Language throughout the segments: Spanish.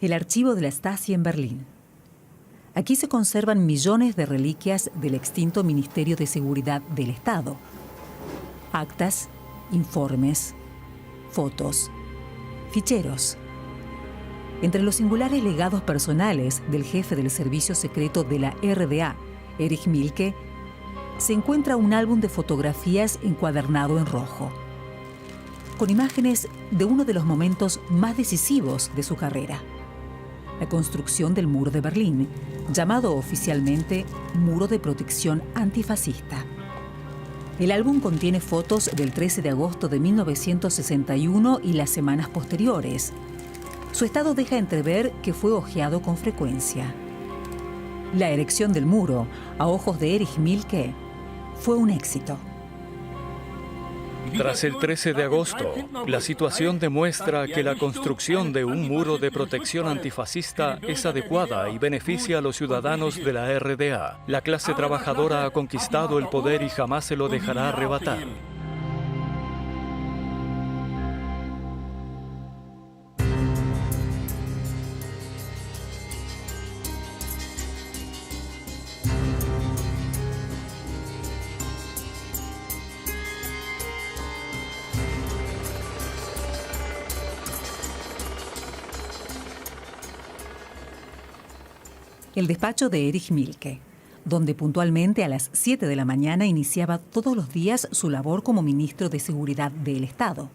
el archivo de la Stasi en Berlín. Aquí se conservan millones de reliquias del extinto Ministerio de Seguridad del Estado. Actas, informes, fotos, ficheros. Entre los singulares legados personales del jefe del servicio secreto de la RDA, Erich Mielke, se encuentra un álbum de fotografías encuadernado en rojo, con imágenes de uno de los momentos más decisivos de su carrera: la construcción del Muro de Berlín, llamado oficialmente Muro de Protección Antifascista. El álbum contiene fotos del 13 de agosto de 1961 y las semanas posteriores. Su estado deja entrever que fue hojeado con frecuencia. La erección del muro, a ojos de Erich Mielke, fue un éxito. Tras el 13 de agosto, la situación demuestra que la construcción de un muro de protección antifascista es adecuada y beneficia a los ciudadanos de la RDA. La clase trabajadora ha conquistado el poder y jamás se lo dejará arrebatar. El despacho de Erich Mielke, donde puntualmente a las 7 de la mañana iniciaba todos los días su labor como ministro de Seguridad del Estado.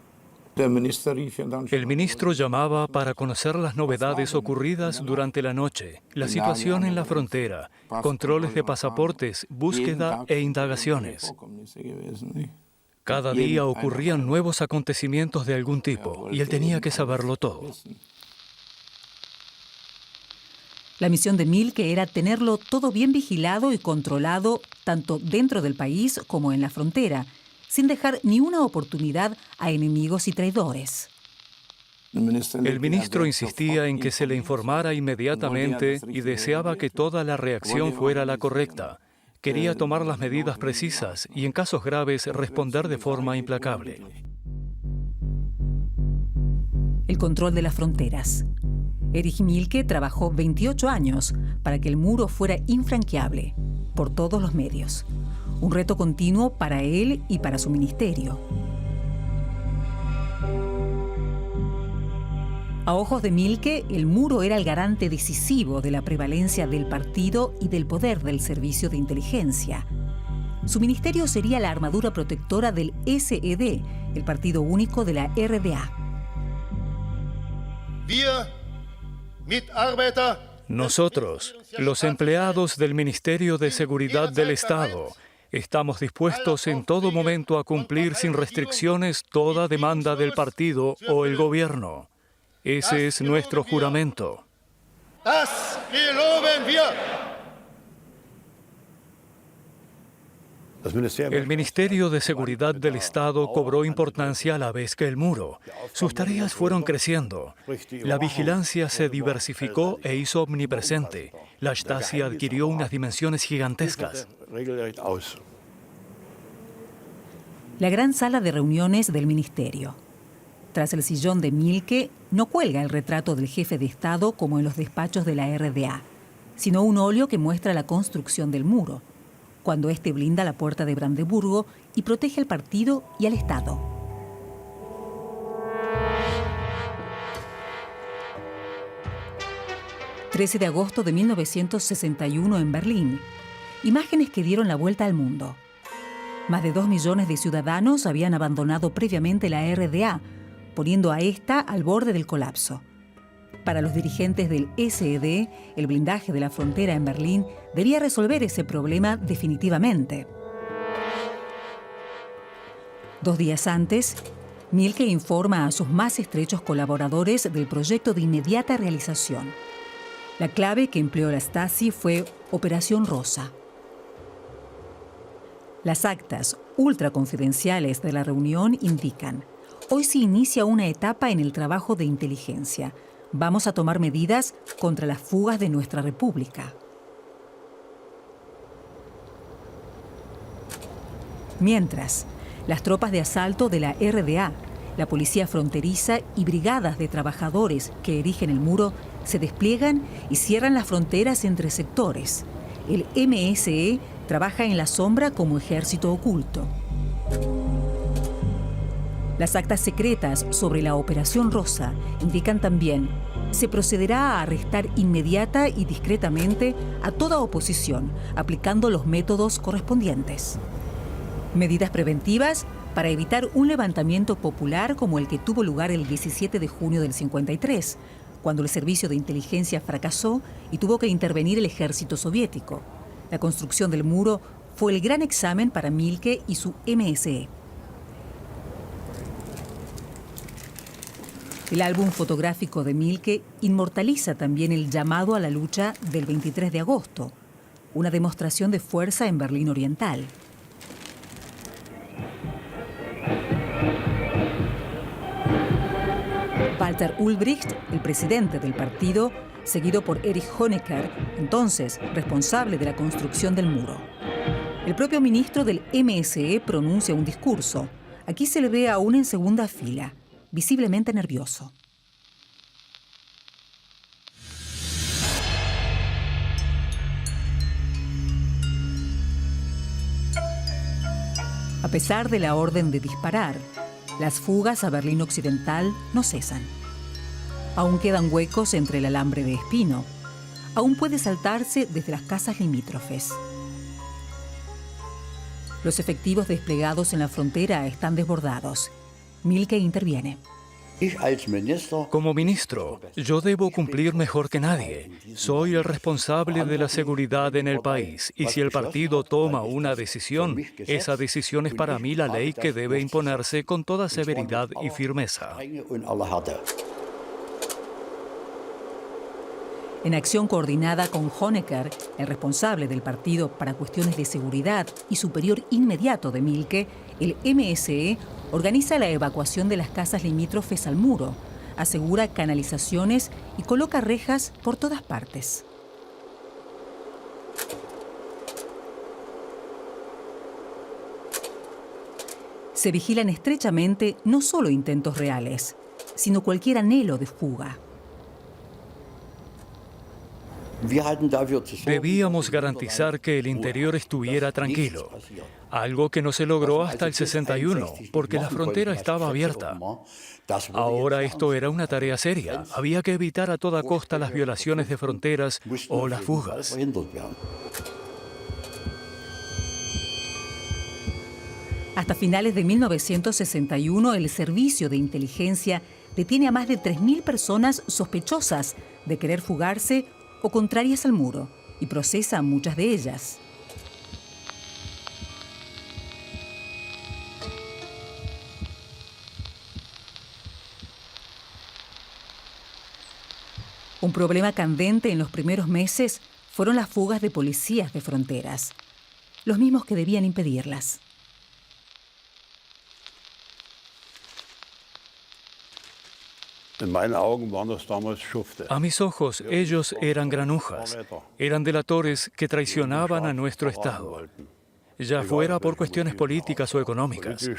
El ministro llamaba para conocer las novedades ocurridas durante la noche, la situación en la frontera, controles de pasaportes, búsqueda e indagaciones. Cada día ocurrían nuevos acontecimientos de algún tipo y él tenía que saberlo todo. La misión de Mielke era tenerlo todo bien vigilado y controlado, tanto dentro del país como en la frontera, sin dejar ni una oportunidad a enemigos y traidores. El ministro insistía en que se le informara inmediatamente y deseaba que toda la reacción fuera la correcta. Quería tomar las medidas precisas y, en casos graves, responder de forma implacable. El control de las fronteras. Erich Mielke trabajó 28 años para que el muro fuera infranqueable, por todos los medios. Un reto continuo para él y para su ministerio. A ojos de Mielke, el muro era el garante decisivo de la prevalencia del partido y del poder del servicio de inteligencia. Su ministerio sería la armadura protectora del SED, el partido único de la RDA. Nosotros, los empleados del Ministerio de Seguridad del Estado, estamos dispuestos en todo momento a cumplir sin restricciones toda demanda del partido o el gobierno. Ese es nuestro juramento. El Ministerio de Seguridad del Estado cobró importancia a la vez que el muro. Sus tareas fueron creciendo. La vigilancia se diversificó e hizo omnipresente. La Stasi adquirió unas dimensiones gigantescas. La gran sala de reuniones del ministerio. Tras el sillón de Mielke no cuelga el retrato del jefe de Estado como en los despachos de la RDA, sino un óleo que muestra la construcción del muro, cuando éste blinda la puerta de Brandeburgo y protege al partido y al Estado. ...13 de agosto de 1961 en Berlín. Imágenes que dieron la vuelta al mundo. Más de 2 millones de ciudadanos habían abandonado previamente la RDA, poniendo a esta al borde del colapso. Para los dirigentes del SED, el blindaje de la frontera en Berlín debía resolver ese problema definitivamente. 2 días antes, Mielke informa a sus más estrechos colaboradores del proyecto de inmediata realización. La clave que empleó la Stasi fue Operación Rosa. Las actas ultraconfidenciales de la reunión indican: hoy se inicia una etapa en el trabajo de inteligencia. Vamos a tomar medidas contra las fugas de nuestra república. Mientras, las tropas de asalto de la RDA, la policía fronteriza y brigadas de trabajadores que erigen el muro se despliegan y cierran las fronteras entre sectores. El MSE trabaja en la sombra como ejército oculto. Las actas secretas sobre la Operación Rosa indican también: se procederá a arrestar inmediata y discretamente a toda oposición, aplicando los métodos correspondientes. Medidas preventivas para evitar un levantamiento popular como el que tuvo lugar el 17 de junio del 53, cuando el servicio de inteligencia fracasó y tuvo que intervenir el ejército soviético. La construcción del muro fue el gran examen para Mielke y su MSE. El álbum fotográfico de Mielke inmortaliza también el llamado a la lucha del 23 de agosto, una demostración de fuerza en Berlín Oriental. Walter Ulbricht, el presidente del partido, seguido por Erich Honecker, entonces responsable de la construcción del muro. El propio ministro del MSE pronuncia un discurso. Aquí se le ve aún en segunda fila, visiblemente nervioso. A pesar de la orden de disparar, las fugas a Berlín Occidental no cesan. Aún quedan huecos entre el alambre de espino. Aún puede saltarse desde las casas limítrofes. Los efectivos desplegados en la frontera están desbordados. Mielke interviene. Como ministro, yo debo cumplir mejor que nadie. Soy el responsable de la seguridad en el país. Y si el partido toma una decisión, esa decisión es para mí la ley que debe imponerse con toda severidad y firmeza. En acción coordinada con Honecker, el responsable del partido para cuestiones de seguridad y superior inmediato de Mielke, el MSE organiza la evacuación de las casas limítrofes al muro, asegura canalizaciones y coloca rejas por todas partes. Se vigilan estrechamente no solo intentos reales, sino cualquier anhelo de fuga. Debíamos garantizar que el interior estuviera tranquilo, algo que no se logró hasta el 61, porque la frontera estaba abierta. Ahora esto era una tarea seria. Había que evitar a toda costa las violaciones de fronteras o las fugas. Hasta finales de 1961, el Servicio de Inteligencia detiene a más de 3.000 personas sospechosas de querer fugarse o contrarias al muro, y procesa a muchas de ellas. Un problema candente en los primeros meses fueron las fugas de policías de fronteras, los mismos que debían impedirlas. A mis ojos, ellos eran granujas, eran delatores que traicionaban a nuestro Estado, ya fuera por cuestiones políticas o económicas.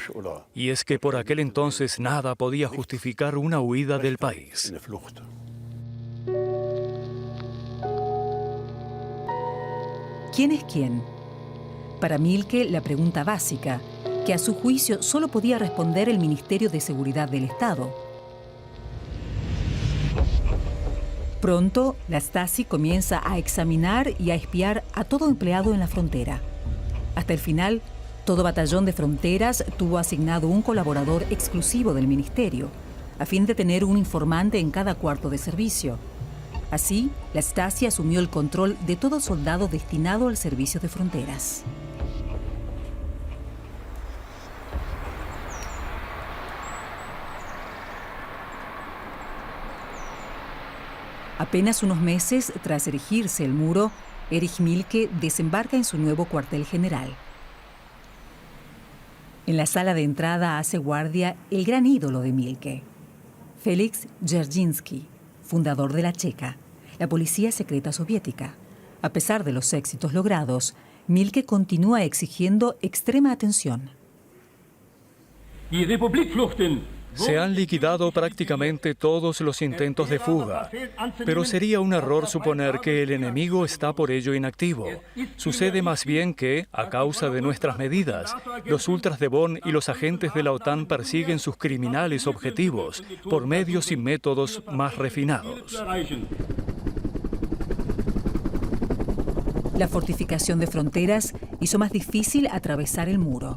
Y es que por aquel entonces nada podía justificar una huida del país. ¿Quién es quién? Para Mielke, la pregunta básica, que a su juicio solo podía responder el Ministerio de Seguridad del Estado. Pronto, la Stasi comienza a examinar y a espiar a todo empleado en la frontera. Hasta el final, todo batallón de fronteras tuvo asignado un colaborador exclusivo del ministerio, a fin de tener un informante en cada cuarto de servicio. Así, la Stasi asumió el control de todo soldado destinado al servicio de fronteras. Apenas unos meses tras erigirse el muro, Erich Mielke desembarca en su nuevo cuartel general. En la sala de entrada hace guardia el gran ídolo de Mielke, Felix Dzerzhinsky, fundador de la Checa, la policía secreta soviética. A pesar de los éxitos logrados, Mielke continúa exigiendo extrema atención. Die Republik fluchten Se han liquidado prácticamente todos los intentos de fuga, pero sería un error suponer que el enemigo está por ello inactivo. Sucede más bien que, a causa de nuestras medidas, los ultras de Bonn y los agentes de la OTAN persiguen sus criminales objetivos por medios y métodos más refinados. La fortificación de fronteras hizo más difícil atravesar el muro,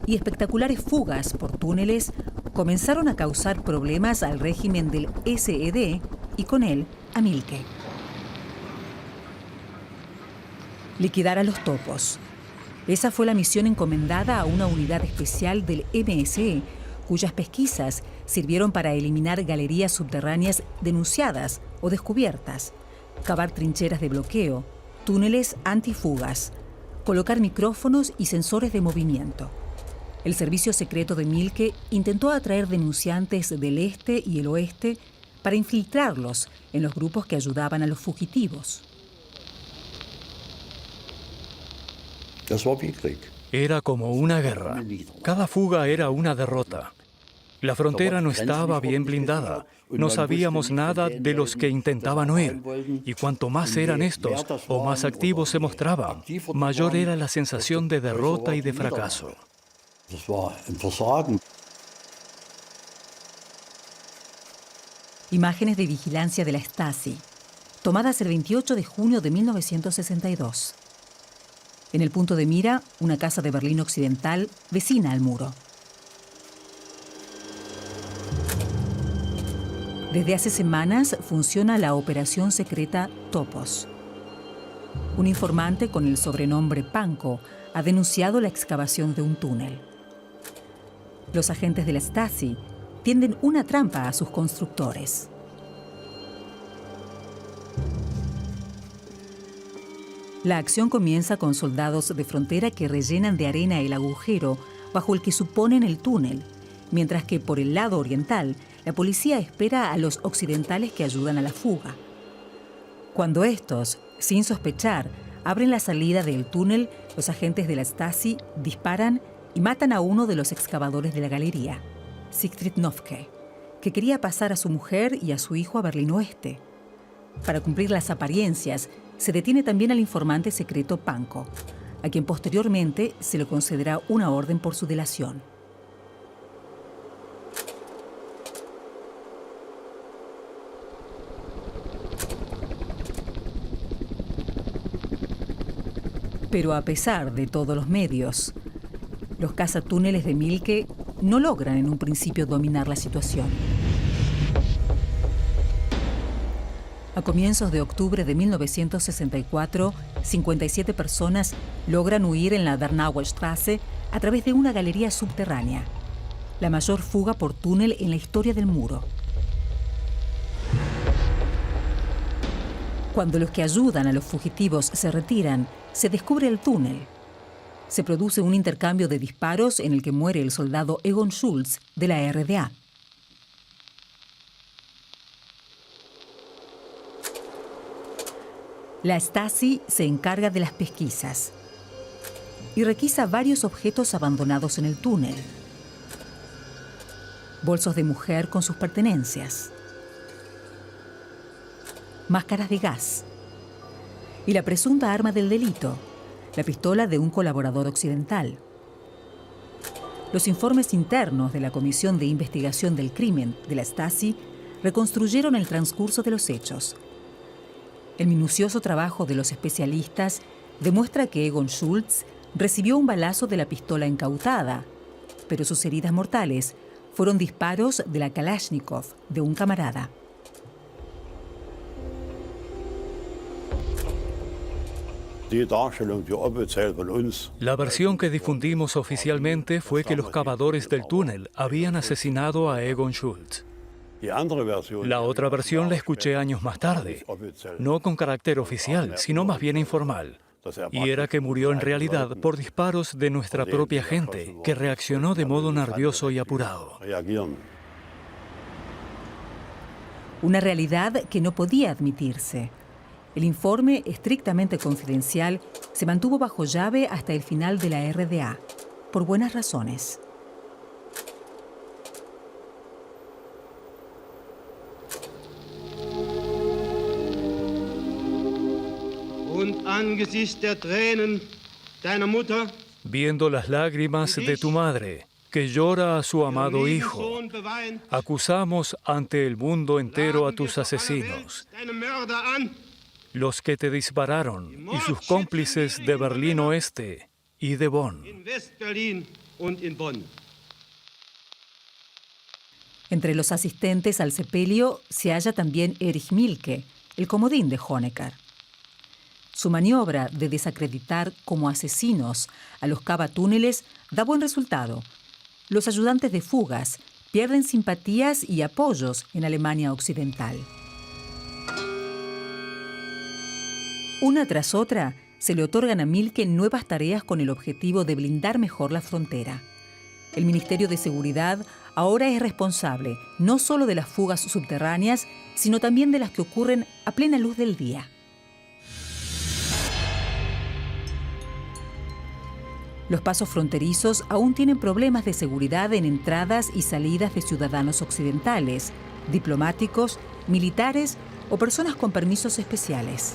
y espectaculares fugas por túneles comenzaron a causar problemas al régimen del SED y con él a Mielke. Liquidar a los topos. Esa fue la misión encomendada a una unidad especial del MSE, cuyas pesquisas sirvieron para eliminar galerías subterráneas denunciadas o descubiertas, cavar trincheras de bloqueo, túneles antifugas, colocar micrófonos y sensores de movimiento. El servicio secreto de Mielke intentó atraer denunciantes del este y el oeste para infiltrarlos en los grupos que ayudaban a los fugitivos. Era como una guerra. Cada fuga era una derrota. La frontera no estaba bien blindada. No sabíamos nada de los que intentaban huir. Y cuanto más eran estos o más activos se mostraban, mayor era la sensación de derrota y de fracaso. Imágenes de vigilancia de la Stasi, tomadas el 28 de junio de 1962. En el punto de mira, una casa de Berlín Occidental vecina al muro. Desde hace semanas funciona la operación secreta Topos. Un informante con el sobrenombre Panko ha denunciado la excavación de un túnel. Los agentes de la Stasi tienden una trampa a sus constructores. La acción comienza con soldados de frontera que rellenan de arena el agujero bajo el que suponen el túnel, mientras que por el lado oriental, la policía espera a los occidentales que ayudan a la fuga. Cuando estos, sin sospechar, abren la salida del túnel, los agentes de la Stasi disparan y matan a uno de los excavadores de la galería, Siegfried Nofke, que quería pasar a su mujer y a su hijo a Berlín Oeste. Para cumplir las apariencias, se detiene también al informante secreto Panko, a quien posteriormente se le concederá una orden por su delación. Pero a pesar de todos los medios, los cazatúneles de Mielke no logran en un principio dominar la situación. A comienzos de octubre de 1964, 57 personas logran huir en la Bernauer Straße a través de una galería subterránea, la mayor fuga por túnel en la historia del muro. Cuando los que ayudan a los fugitivos se retiran, se descubre el túnel. Se produce un intercambio de disparos en el que muere el soldado Egon Schultz de la RDA. La Stasi se encarga de las pesquisas y requisa varios objetos abandonados en el túnel. Bolsos de mujer con sus pertenencias, máscaras de gas y la presunta arma del delito, la pistola de un colaborador occidental. Los informes internos de la Comisión de Investigación del Crimen de la Stasi reconstruyeron el transcurso de los hechos. El minucioso trabajo de los especialistas demuestra que Egon Schultz recibió un balazo de la pistola incautada, pero sus heridas mortales fueron disparos de la Kalashnikov de un camarada. La versión que difundimos oficialmente fue que los cavadores del túnel habían asesinado a Egon Schultz. La otra versión la escuché años más tarde, no con carácter oficial, sino más bien informal. Y era que murió en realidad por disparos de nuestra propia gente, que reaccionó de modo nervioso y apurado. Una realidad que no podía admitirse. El informe, estrictamente confidencial, se mantuvo bajo llave hasta el final de la RDA, por buenas razones. Viendo las lágrimas de tu madre, que llora a su amado hijo, acusamos ante el mundo entero a tus asesinos, los que te dispararon y sus cómplices de Berlín Oeste y de Bonn. Entre los asistentes al sepelio se halla también Erich Mielke, el comodín de Honecker. Su maniobra de desacreditar como asesinos a los cavatúneles da buen resultado. Los ayudantes de fugas pierden simpatías y apoyos en Alemania Occidental. Una tras otra, se le otorgan a Mielke nuevas tareas con el objetivo de blindar mejor la frontera. El Ministerio de Seguridad ahora es responsable no solo de las fugas subterráneas, sino también de las que ocurren a plena luz del día. Los pasos fronterizos aún tienen problemas de seguridad en entradas y salidas de ciudadanos occidentales, diplomáticos, militares o personas con permisos especiales.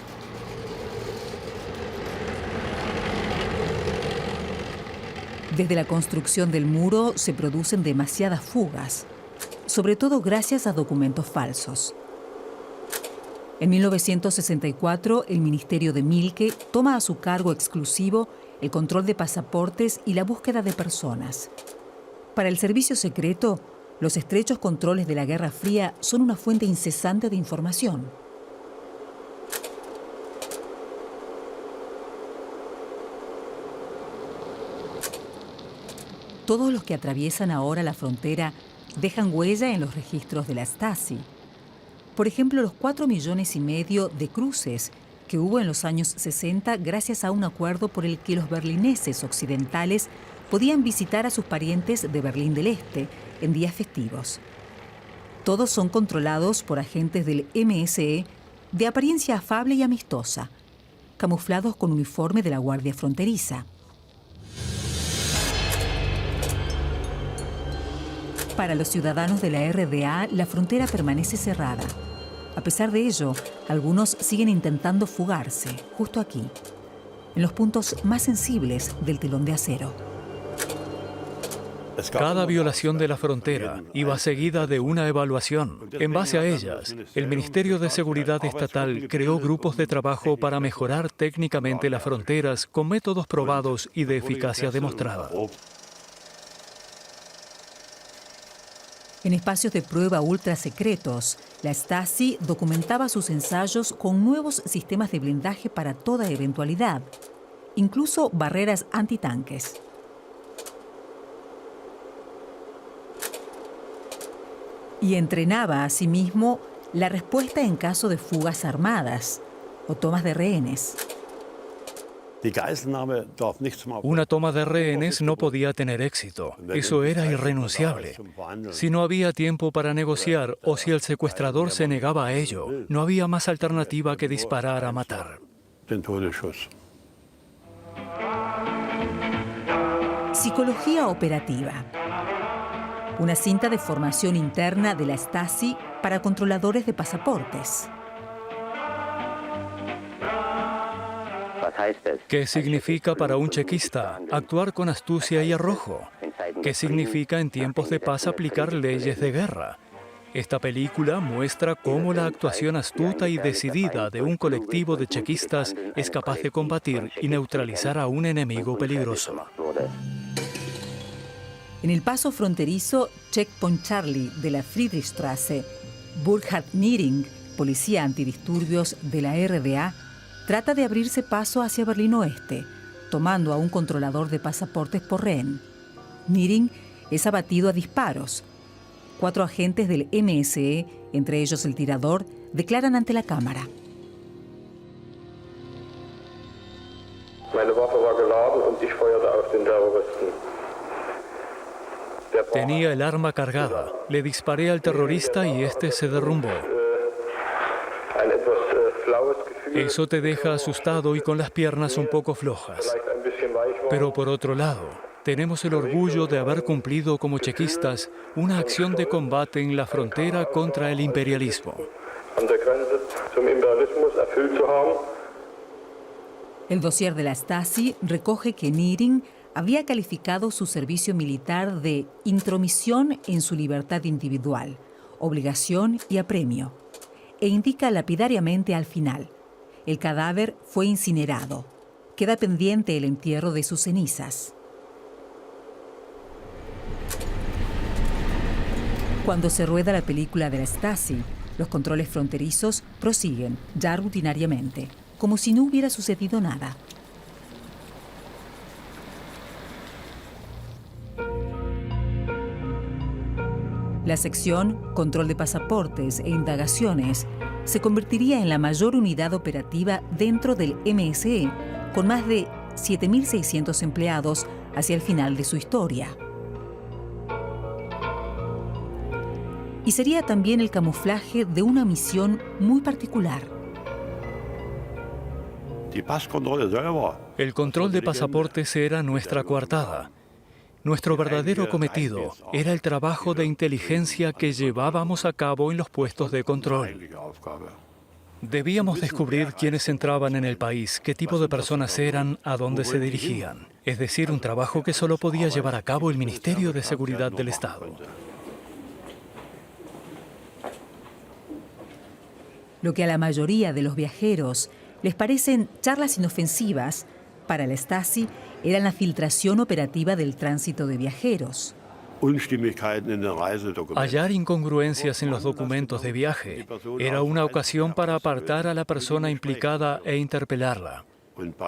Desde la construcción del muro se producen demasiadas fugas, sobre todo gracias a documentos falsos. En 1964, el Ministerio de Mielke toma a su cargo exclusivo el control de pasaportes y la búsqueda de personas. Para el servicio secreto, los estrechos controles de la Guerra Fría son una fuente incesante de información. Todos los que atraviesan ahora la frontera dejan huella en los registros de la Stasi. Por ejemplo, los 4,5 millones de cruces que hubo en los años 60 gracias a un acuerdo por el que los berlineses occidentales podían visitar a sus parientes de Berlín del Este en días festivos. Todos son controlados por agentes del MSE de apariencia afable y amistosa, camuflados con uniforme de la Guardia Fronteriza. Para los ciudadanos de la RDA, la frontera permanece cerrada. A pesar de ello, algunos siguen intentando fugarse, justo aquí, en los puntos más sensibles del telón de acero. Cada violación de la frontera iba seguida de una evaluación. En base a ellas, el Ministerio de Seguridad Estatal creó grupos de trabajo para mejorar técnicamente las fronteras con métodos probados y de eficacia demostrada. En espacios de prueba ultra secretos, la Stasi documentaba sus ensayos con nuevos sistemas de blindaje para toda eventualidad, incluso barreras antitanques. Y entrenaba asimismo la respuesta en caso de fugas armadas o tomas de rehenes. Una toma de rehenes no podía tener éxito. Eso era irrenunciable. Si no había tiempo para negociar o si el secuestrador se negaba a ello, no había más alternativa que disparar a matar. Psicología operativa. Una cinta de formación interna de la Stasi para controladores de pasaportes. ¿Qué significa para un chequista actuar con astucia y arrojo? ¿Qué significa en tiempos de paz aplicar leyes de guerra? Esta película muestra cómo la actuación astuta y decidida de un colectivo de chequistas es capaz de combatir y neutralizar a un enemigo peligroso. En el paso fronterizo Checkpoint Charlie de la Friedrichstraße, Burkhard Niering, policía antidisturbios de la RDA, trata de abrirse paso hacia Berlín Oeste, tomando a un controlador de pasaportes por rehén. Niering es abatido a disparos. 4 agentes del MSE, entre ellos el tirador, declaran ante la cámara. Tenía el arma cargada. Le disparé al terrorista y este se derrumbó. Eso te deja asustado y con las piernas un poco flojas. Pero por otro lado, tenemos el orgullo de haber cumplido como chequistas una acción de combate en la frontera contra el imperialismo. El dossier de la Stasi recoge que Niering había calificado su servicio militar de intromisión en su libertad individual, obligación y apremio, e indica lapidariamente al final: el cadáver fue incinerado, queda pendiente el entierro de sus cenizas. Cuando se rueda la película de la Stasi, los controles fronterizos prosiguen, ya rutinariamente, como si no hubiera sucedido nada. La sección Control de Pasaportes e Indagaciones se convertiría en la mayor unidad operativa dentro del MSE, con más de 7.600 empleados hacia el final de su historia. Y sería también el camuflaje de una misión muy particular. El control de pasaportes era nuestra coartada. Nuestro verdadero cometido era el trabajo de inteligencia que llevábamos a cabo en los puestos de control. Debíamos descubrir quiénes entraban en el país, qué tipo de personas eran, a dónde se dirigían. Es decir, un trabajo que solo podía llevar a cabo el Ministerio de Seguridad del Estado. Lo que a la mayoría de los viajeros les parecen charlas inofensivas, para la Stasi eran la filtración operativa del tránsito de viajeros. Hallar incongruencias en los documentos de viaje era una ocasión para apartar a la persona implicada e interpelarla.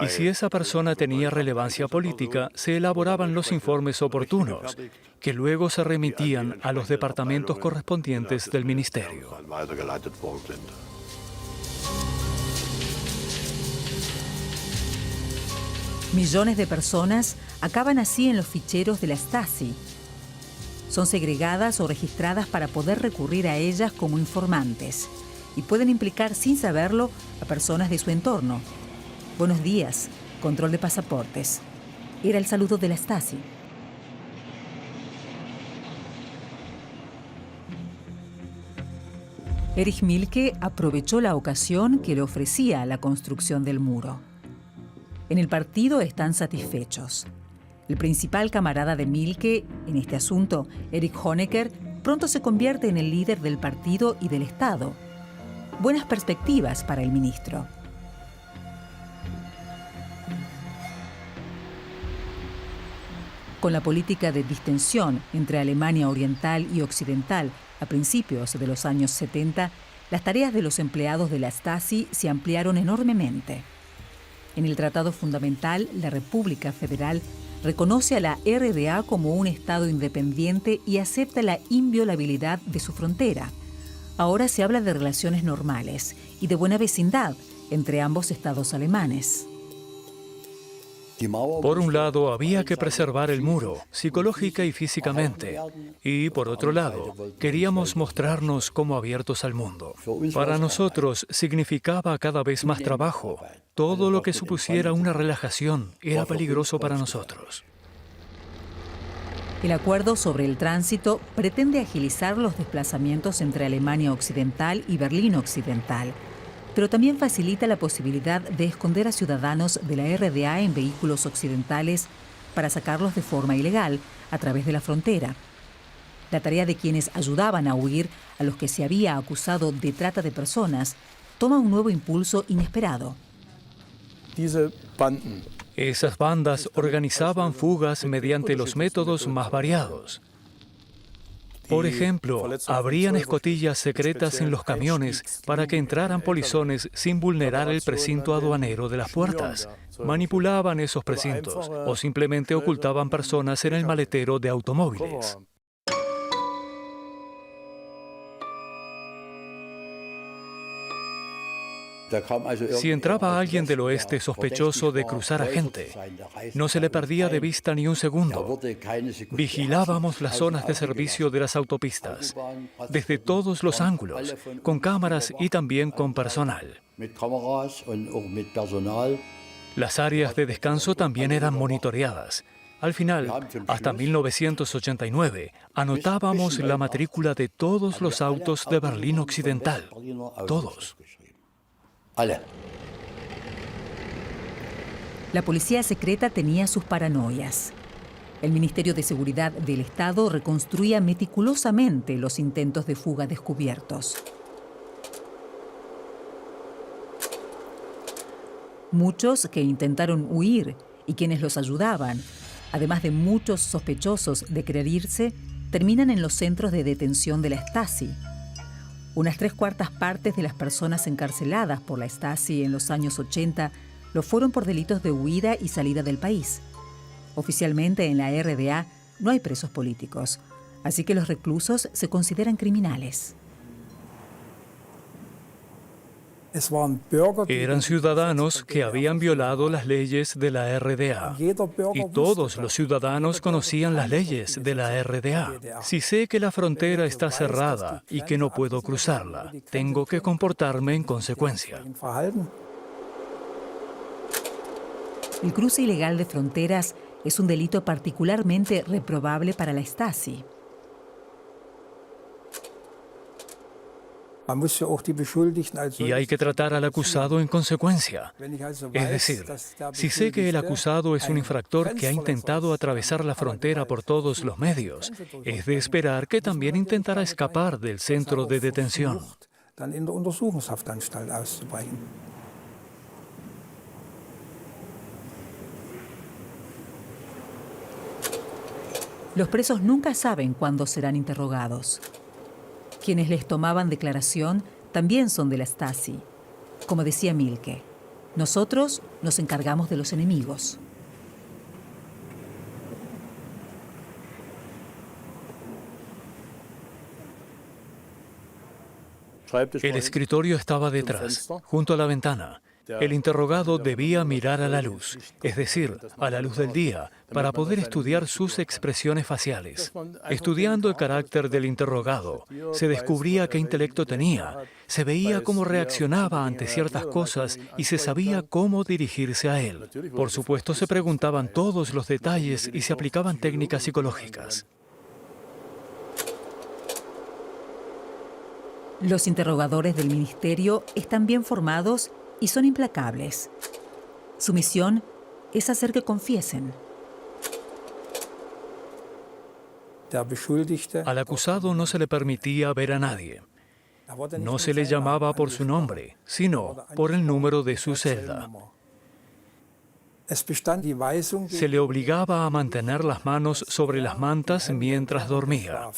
Y si esa persona tenía relevancia política, se elaboraban los informes oportunos, que luego se remitían a los departamentos correspondientes del ministerio. Millones de personas acaban así en los ficheros de la Stasi. Son segregadas o registradas para poder recurrir a ellas como informantes y pueden implicar sin saberlo a personas de su entorno. Buenos días, control de pasaportes. Era el saludo de la Stasi. Erich Mielke aprovechó la ocasión que le ofrecía la construcción del muro. En el partido están satisfechos. El principal camarada de Mielke en este asunto, Erich Honecker, pronto se convierte en el líder del partido y del Estado. Buenas perspectivas para el ministro. Con la política de distensión entre Alemania Oriental y Occidental a principios de los años 70, las tareas de los empleados de la Stasi se ampliaron enormemente. En el Tratado Fundamental, la República Federal reconoce a la RDA como un Estado independiente y acepta la inviolabilidad de su frontera. Ahora se habla de relaciones normales y de buena vecindad entre ambos estados alemanes. Por un lado, había que preservar el muro, psicológica y físicamente. Y, por otro lado, queríamos mostrarnos como abiertos al mundo. Para nosotros significaba cada vez más trabajo. Todo lo que supusiera una relajación era peligroso para nosotros. El acuerdo sobre el tránsito pretende agilizar los desplazamientos entre Alemania Occidental y Berlín Occidental, pero también facilita la posibilidad de esconder a ciudadanos de la RDA en vehículos occidentales para sacarlos de forma ilegal a través de la frontera. La tarea de quienes ayudaban a huir a los que se había acusado de trata de personas toma un nuevo impulso inesperado. Esas bandas organizaban fugas mediante los métodos más variados. Por ejemplo, abrían escotillas secretas en los camiones para que entraran polizones sin vulnerar el precinto aduanero de las puertas. Manipulaban esos precintos o simplemente ocultaban personas en el maletero de automóviles. Si entraba alguien del oeste sospechoso de cruzar a gente, no se le perdía de vista ni un segundo. Vigilábamos las zonas de servicio de las autopistas, desde todos los ángulos, con cámaras y también con personal. Las áreas de descanso también eran monitoreadas. Al final, hasta 1989, anotábamos la matrícula de todos los autos de Berlín Occidental. Todos. La policía secreta tenía sus paranoias. El Ministerio de Seguridad del Estado reconstruía meticulosamente los intentos de fuga descubiertos. Muchos que intentaron huir y quienes los ayudaban, además de muchos sospechosos de querer irse, terminan en los centros de detención de la Stasi. Unas 3/4 partes de las personas encarceladas por la Stasi en los años 80 lo fueron por delitos de huida y salida del país. Oficialmente en la RDA no hay presos políticos, así que los reclusos se consideran criminales. Eran ciudadanos que habían violado las leyes de la RDA. Y todos los ciudadanos conocían las leyes de la RDA. Si sé que la frontera está cerrada y que no puedo cruzarla, tengo que comportarme en consecuencia. El cruce ilegal de fronteras es un delito particularmente reprobable para la Stasi. Y hay que tratar al acusado en consecuencia. Es decir, si sé que el acusado es un infractor que ha intentado atravesar la frontera por todos los medios, es de esperar que también intentará escapar del centro de detención. Los presos nunca saben cuándo serán interrogados. Quienes les tomaban declaración también son de la Stasi. Como decía Mielke, nosotros nos encargamos de los enemigos. El escritorio estaba detrás, junto a la ventana. El interrogado debía mirar a la luz, es decir, a la luz del día, para poder estudiar sus expresiones faciales. Estudiando el carácter del interrogado, se descubría qué intelecto tenía, se veía cómo reaccionaba ante ciertas cosas y se sabía cómo dirigirse a él. Por supuesto, se preguntaban todos los detalles y se aplicaban técnicas psicológicas. Los interrogadores del ministerio están bien formados y son implacables. Su misión es hacer que confiesen. Al acusado no se le permitía ver a nadie. No se le llamaba por su nombre, sino por el número de su celda. Se le obligaba a mantener las manos sobre las mantas mientras dormía.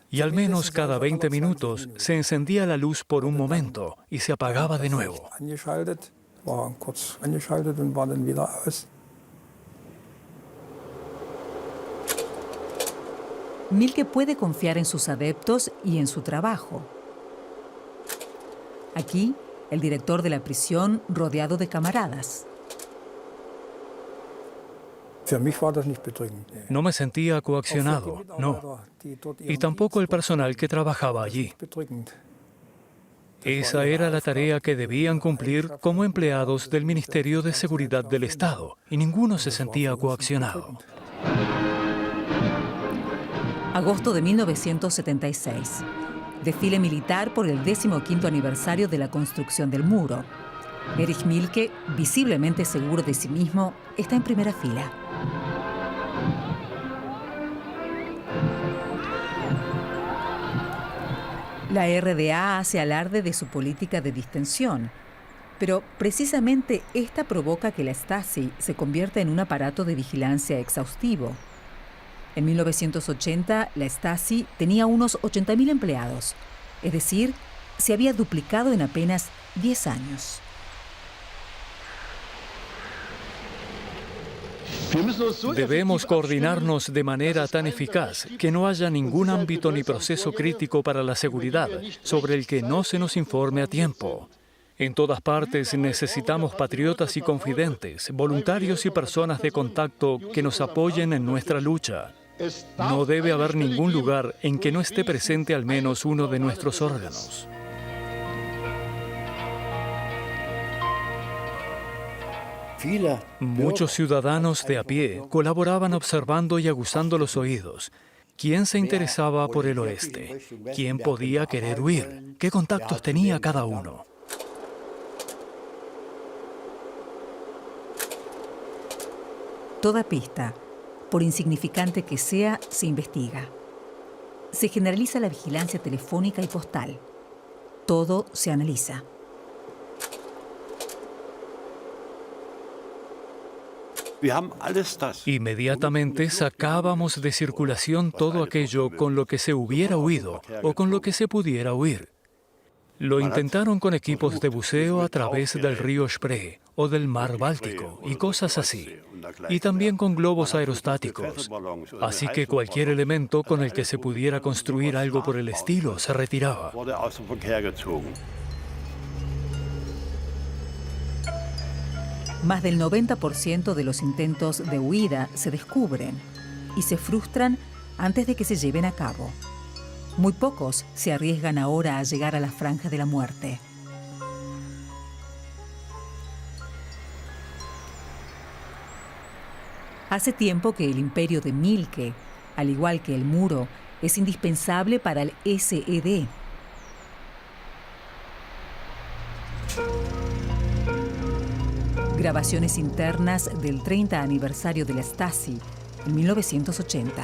Y al menos cada 20 minutos se encendía la luz por un momento y se apagaba de nuevo. Mielke puede confiar en sus adeptos y en su trabajo. Aquí, el director de la prisión rodeado de camaradas. No me sentía coaccionado, no. Y tampoco el personal que trabajaba allí. Esa era la tarea que debían cumplir como empleados del Ministerio de Seguridad del Estado, y ninguno se sentía coaccionado. Agosto de 1976. Desfile militar por el 15º aniversario de la construcción del muro. Erich Mielke, visiblemente seguro de sí mismo, está en primera fila. La RDA hace alarde de su política de distensión, pero precisamente esta provoca que la Stasi se convierta en un aparato de vigilancia exhaustivo. En 1980, la Stasi tenía unos 80.000 empleados, es decir, se había duplicado en apenas 10 años. Debemos coordinarnos de manera tan eficaz que no haya ningún ámbito ni proceso crítico para la seguridad sobre el que no se nos informe a tiempo. En todas partes necesitamos patriotas y confidentes, voluntarios y personas de contacto que nos apoyen en nuestra lucha. No debe haber ningún lugar en que no esté presente al menos uno de nuestros órganos. Muchos ciudadanos de a pie colaboraban observando y aguzando los oídos. ¿Quién se interesaba por el oeste? ¿Quién podía querer huir? ¿Qué contactos tenía cada uno? Toda pista, por insignificante que sea, se investiga. Se generaliza la vigilancia telefónica y postal. Todo se analiza. Inmediatamente sacábamos de circulación todo aquello con lo que se hubiera huido o con lo que se pudiera huir. Lo intentaron con equipos de buceo a través del río Spree o del mar Báltico y cosas así. Y también con globos aerostáticos. Así que cualquier elemento con el que se pudiera construir algo por el estilo se retiraba. Más del 90% de los intentos de huida se descubren y se frustran antes de que se lleven a cabo. Muy pocos se arriesgan ahora a llegar a la franja de la muerte. Hace tiempo que el imperio de Mielke, al igual que el muro, es indispensable para el SED. Grabaciones internas del 30 aniversario de la Stasi, en 1980.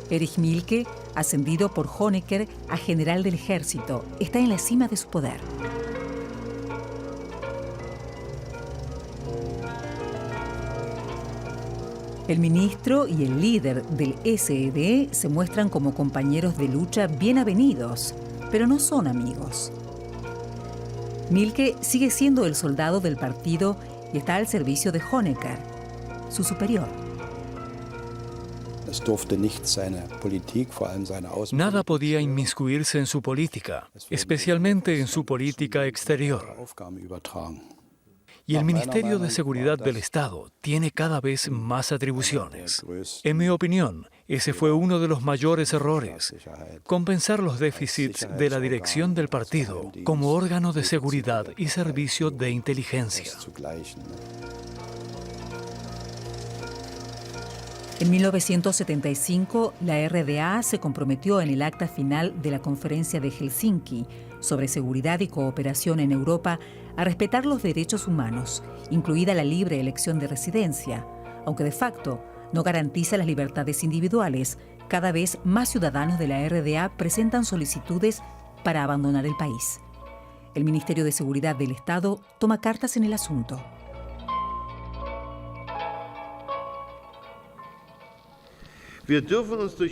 Erich Mielke, ascendido por Honecker a general del ejército, está en la cima de su poder. El ministro y el líder del SED se muestran como compañeros de lucha bien avenidos, pero no son amigos. Mielke sigue siendo el soldado del partido y está al servicio de Honecker, su superior. Nada podía inmiscuirse en su política, especialmente en su política exterior. Y el Ministerio de Seguridad del Estado tiene cada vez más atribuciones. En mi opinión, ese fue uno de los mayores errores: compensar los déficits de la dirección del partido como órgano de seguridad y servicio de inteligencia. En 1975, la RDA se comprometió en el acta final de la Conferencia de Helsinki sobre Seguridad y Cooperación en Europa a respetar los derechos humanos, incluida la libre elección de residencia, aunque de facto no garantiza las libertades individuales. Cada vez más ciudadanos de la RDA presentan solicitudes para abandonar el país. El Ministerio de Seguridad del Estado toma cartas en el asunto.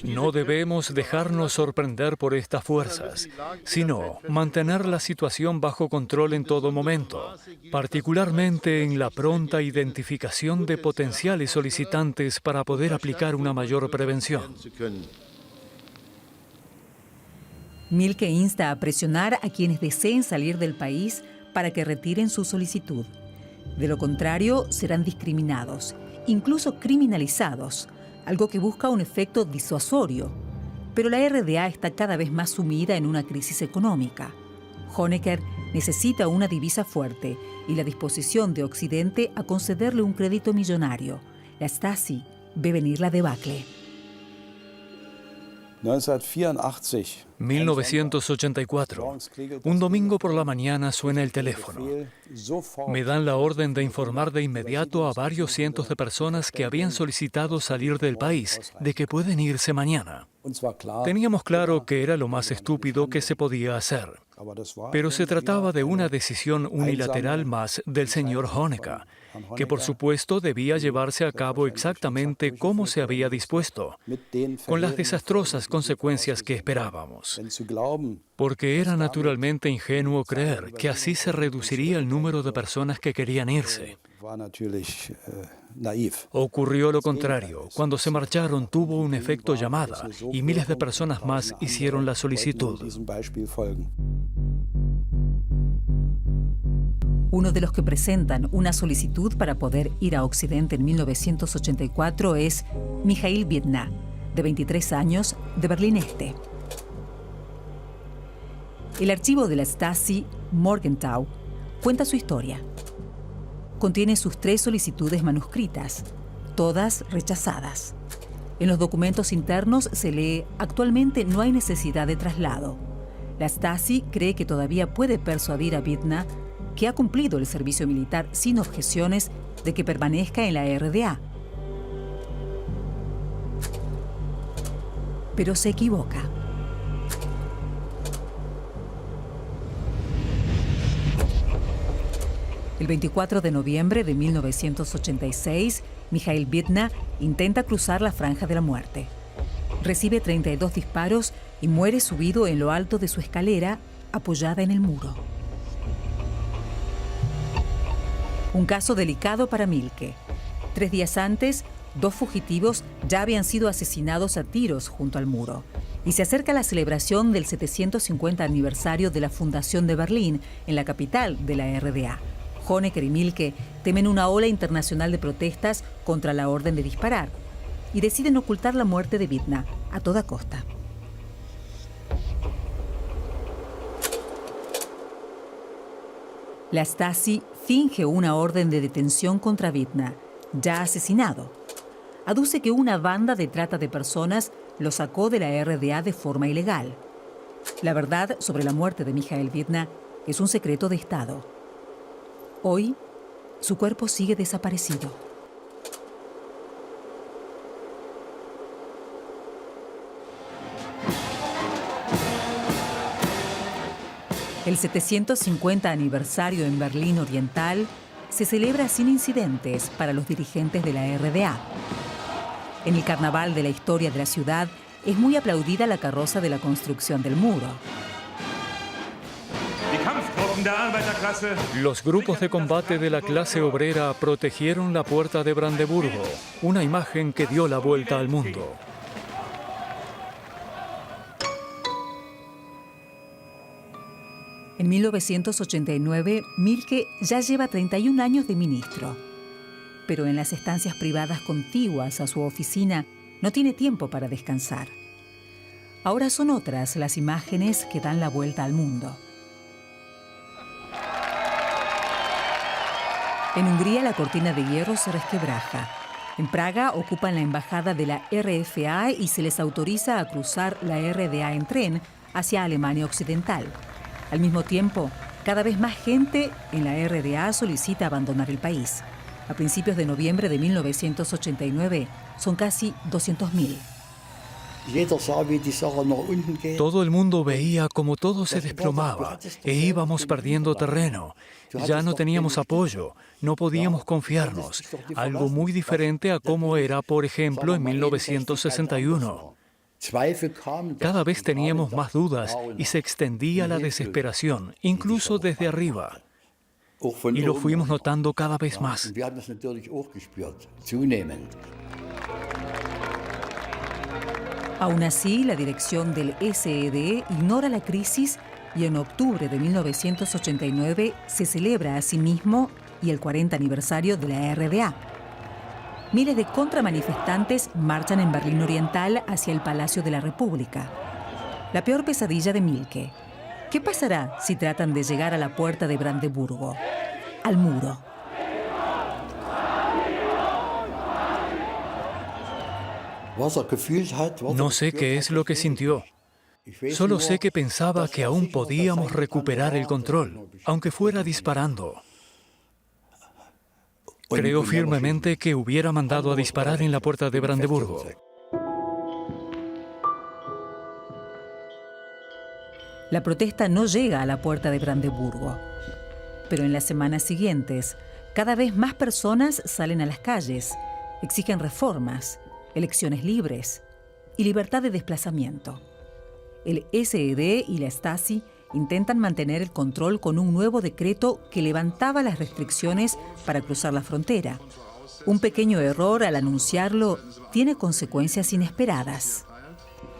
No debemos dejarnos sorprender por estas fuerzas, sino mantener la situación bajo control en todo momento, particularmente en la pronta identificación de potenciales solicitantes para poder aplicar una mayor prevención. Mielke insta a presionar a quienes deseen salir del país para que retiren su solicitud. De lo contrario, serán discriminados, incluso criminalizados, algo que busca un efecto disuasorio. Pero la RDA está cada vez más sumida en una crisis económica. Honecker necesita una divisa fuerte y la disposición de Occidente a concederle un crédito millonario. La Stasi ve venir la debacle. 1984. Un domingo por la mañana suena el teléfono. Me dan la orden de informar de inmediato a varios cientos de personas que habían solicitado salir del país de que pueden irse mañana. Teníamos claro que era lo más estúpido que se podía hacer. Pero se trataba de una decisión unilateral más del señor Honecker, que por supuesto debía llevarse a cabo exactamente como se había dispuesto, con las desastrosas consecuencias que esperábamos. Porque era naturalmente ingenuo creer que así se reduciría el número de personas que querían irse. Ocurrió lo contrario. Cuando se marcharon tuvo un efecto llamada y miles de personas más hicieron la solicitud. Uno de los que presentan una solicitud para poder ir a Occidente en 1984 es Mijail Biedna, de 23 años, de Berlín Este. El archivo de la Stasi, Morgenthau, cuenta su historia. Contiene sus 3 solicitudes manuscritas, todas rechazadas. En los documentos internos se lee: actualmente no hay necesidad de traslado. La Stasi cree que todavía puede persuadir a Vidna, que ha cumplido el servicio militar sin objeciones, de que permanezca en la RDA. Pero se equivoca. El 24 de noviembre de 1986, Mikhail Vidna intenta cruzar la franja de la muerte. Recibe 32 disparos y muere subido en lo alto de su escalera, apoyada en el muro. Un caso delicado para Mielke. 3 días antes, 2 fugitivos ya habían sido asesinados a tiros junto al muro. Y se acerca la celebración del 750 aniversario de la fundación de Berlín, en la capital de la RDA. Honecker y Mielke temen una ola internacional de protestas contra la orden de disparar y deciden ocultar la muerte de Vidna a toda costa. La Stasi finge una orden de detención contra Vidna, ya asesinado. Aduce que una banda de trata de personas lo sacó de la RDA de forma ilegal. La verdad sobre la muerte de Mikhail Vidna es un secreto de Estado. Hoy, su cuerpo sigue desaparecido. El 750 aniversario en Berlín Oriental se celebra sin incidentes para los dirigentes de la RDA. En el carnaval de la historia de la ciudad es muy aplaudida la carroza de la construcción del muro. Los grupos de combate de la clase obrera protegieron la puerta de Brandeburgo, una imagen que dio la vuelta al mundo. En 1989, Mielke ya lleva 31 años de ministro. Pero en las estancias privadas contiguas a su oficina no tiene tiempo para descansar. Ahora son otras las imágenes que dan la vuelta al mundo. En Hungría la cortina de hierro se resquebraja. En Praga ocupan la embajada de la RFA y se les autoriza a cruzar la RDA en tren hacia Alemania Occidental. Al mismo tiempo, cada vez más gente en la RDA solicita abandonar el país. A principios de noviembre de 1989 son casi 200.000. Todo el mundo veía cómo todo se desplomaba e íbamos perdiendo terreno. Ya no teníamos apoyo, no podíamos confiarnos. Algo muy diferente a cómo era, por ejemplo, en 1961. Cada vez teníamos más dudas y se extendía la desesperación, incluso desde arriba. Y lo fuimos notando cada vez más. Aún así, la dirección del SED ignora la crisis y en octubre de 1989 se celebra asimismo y el 40 aniversario de la RDA. Miles de contramanifestantes marchan en Berlín Oriental hacia el Palacio de la República. La peor pesadilla de Mielke. ¿Qué pasará si tratan de llegar a la puerta de Brandeburgo? Al muro. No sé qué es lo que sintió. Solo sé que pensaba que aún podíamos recuperar el control, aunque fuera disparando. Creo firmemente que hubiera mandado a disparar en la puerta de Brandeburgo. La protesta no llega a la puerta de Brandeburgo. Pero en las semanas siguientes, cada vez más personas salen a las calles, exigen reformas, elecciones libres y libertad de desplazamiento. El SED y la Stasi intentan mantener el control con un nuevo decreto que levantaba las restricciones para cruzar la frontera. Un pequeño error al anunciarlo tiene consecuencias inesperadas.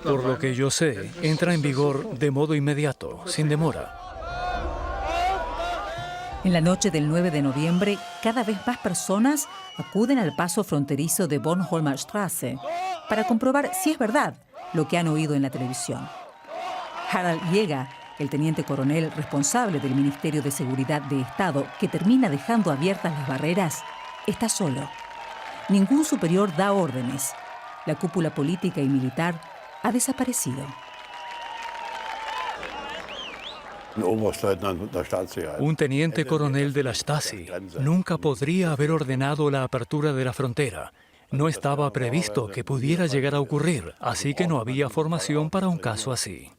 Por lo que yo sé, entra en vigor de modo inmediato, sin demora. En la noche del 9 de noviembre, cada vez más personas acuden al paso fronterizo de Bornholmer Straße para comprobar si es verdad lo que han oído en la televisión. Harald Jäger, el teniente coronel responsable del Ministerio de Seguridad de Estado, que termina dejando abiertas las barreras, está solo. Ningún superior da órdenes. la cúpula política y militar ha desaparecido. Un teniente coronel de la Stasi nunca podría haber ordenado la apertura de la frontera. No estaba previsto que pudiera llegar a ocurrir, así que no había formación para un caso así.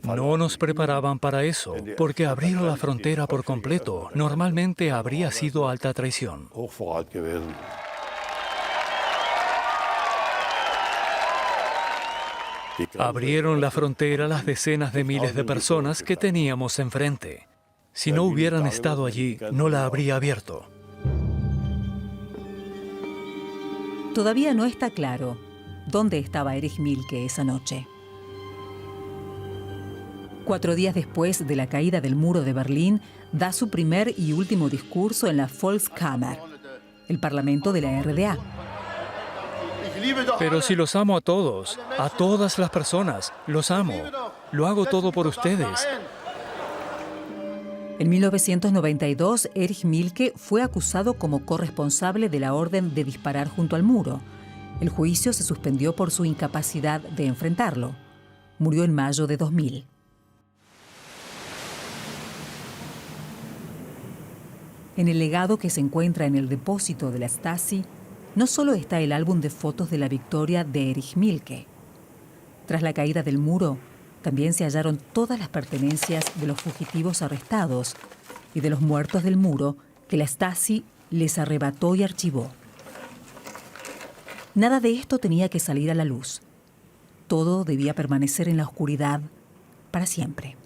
No nos preparaban para eso, porque abrir la frontera por completo normalmente habría sido alta traición. Abrieron la frontera las decenas de miles de personas que teníamos enfrente. Si no hubieran estado allí, no la habría abierto. Todavía no está claro dónde estaba Erich Mielke esa noche. 4 días después de la caída del muro de Berlín, da su primer y último discurso en la Volkskammer, el parlamento de la RDA. Pero si los amo a todos, a todas las personas, los amo. Lo hago todo por ustedes. En 1992, Erich Mielke fue acusado como corresponsable de la orden de disparar junto al muro. El juicio se suspendió por su incapacidad de enfrentarlo. Murió en mayo de 2000. En el legado que se encuentra en el depósito de la Stasi, no solo está el álbum de fotos de la victoria de Erich Mielke. Tras la caída del muro, también se hallaron todas las pertenencias de los fugitivos arrestados y de los muertos del muro que la Stasi les arrebató y archivó. Nada de esto tenía que salir a la luz. Todo debía permanecer en la oscuridad para siempre.